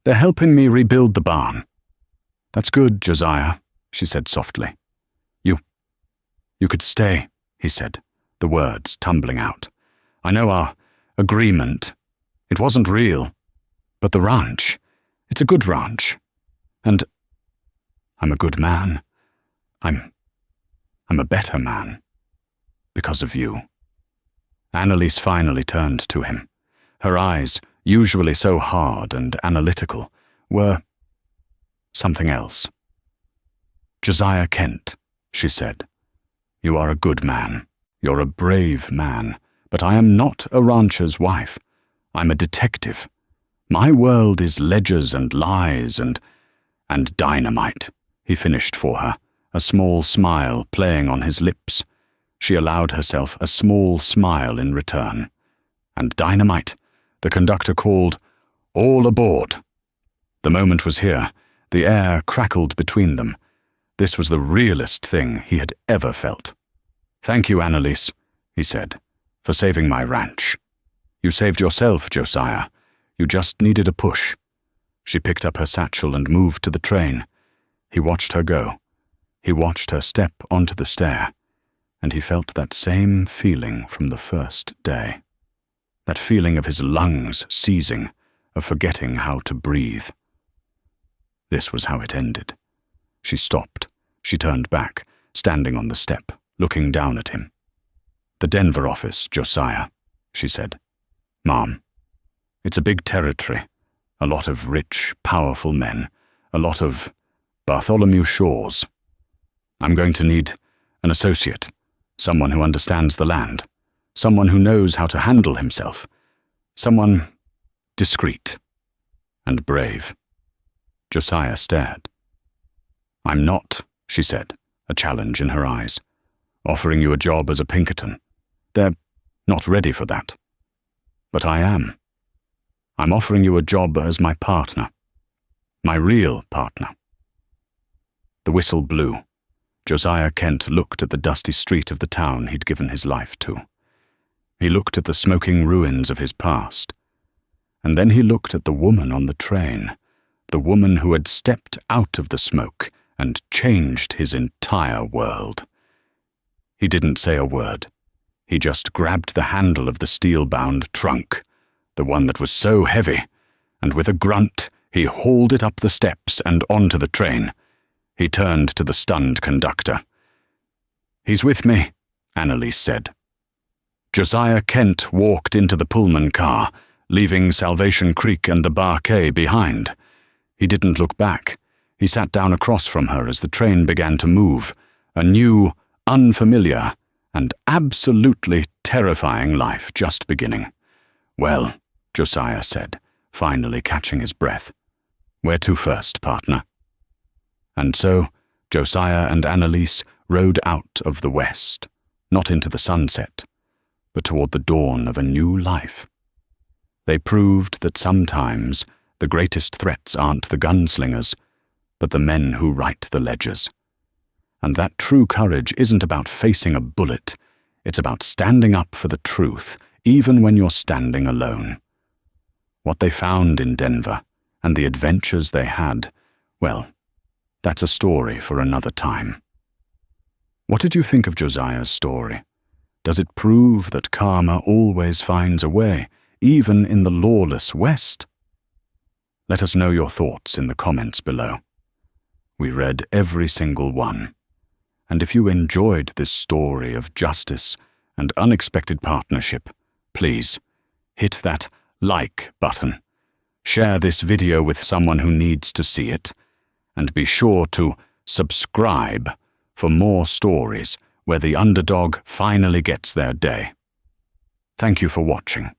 [SPEAKER 1] they're helping me rebuild the barn." "That's good, Josiah," she said softly. You could stay," he said, the words tumbling out. "I know our agreement. It wasn't real. But the ranch, it's a good ranch. And I'm a good man. I'm a better man. Because of you." Annalise finally turned to him. Her eyes, usually so hard and analytical, were something else. "Josiah Kent," she said, "you are a good man. You're a brave man. But I am not a rancher's wife. I'm a detective. My world is ledgers and lies and dynamite," he finished for her, a small smile playing on his lips. She allowed herself a small smile in return. "And dynamite," the conductor called, "all aboard." The moment was here. The air crackled between them. This was the realest thing he had ever felt. "Thank you, Annalise," he said, "for saving my ranch. You saved yourself, Josiah. You just needed a push." She picked up her satchel and moved to the train. He watched her go. He watched her step onto the stair, and he felt that same feeling from the first day. That feeling of his lungs seizing, of forgetting how to breathe. This was how it ended. She stopped. She turned back, standing on the step, looking down at him. "The Denver office, Josiah," she said. "Mom, it's a big territory, a lot of rich, powerful men, a lot of Bartholomew Shaws. I'm going to need an associate, someone who understands the land, someone who knows how to handle himself, someone discreet and brave." Josiah stared. "I'm not," she said, a challenge in her eyes, "offering you a job as a Pinkerton. They're not ready for that. But I am. I'm offering you a job as my partner. My real partner." The whistle blew. Josiah Kent looked at the dusty street of the town he'd given his life to. He looked at the smoking ruins of his past. And then he looked at the woman on the train, the woman who had stepped out of the smoke and changed his entire world. He didn't say a word. He just grabbed the handle of the steel-bound trunk, the one that was so heavy, and with a grunt, he hauled it up the steps and onto the train. He turned to the stunned conductor. "He's with me," Annalise said. Josiah Kent walked into the Pullman car, leaving Salvation Creek and the Barquet behind. He didn't look back. He sat down across from her as the train began to move, a new, unfamiliar, and absolutely terrifying life just beginning. "Well," Josiah said, finally catching his breath, "where to first, partner?" And so, Josiah and Annalise rode out of the west, not into the sunset, but toward the dawn of a new life. They proved that sometimes the greatest threats aren't the gunslingers, but the men who write the ledgers. And that true courage isn't about facing a bullet, it's about standing up for the truth, even when you're standing alone. What they found in Denver, and the adventures they had, well, that's a story for another time. What did you think of Josiah's story? Does it prove that karma always finds a way, even in the lawless West? Let us know your thoughts in the comments below. We read every single one. And if you enjoyed this story of justice and unexpected partnership, please hit that like button. Share this video with someone who needs to see it, and be sure to subscribe for more stories where the underdog finally gets their day. Thank you for watching.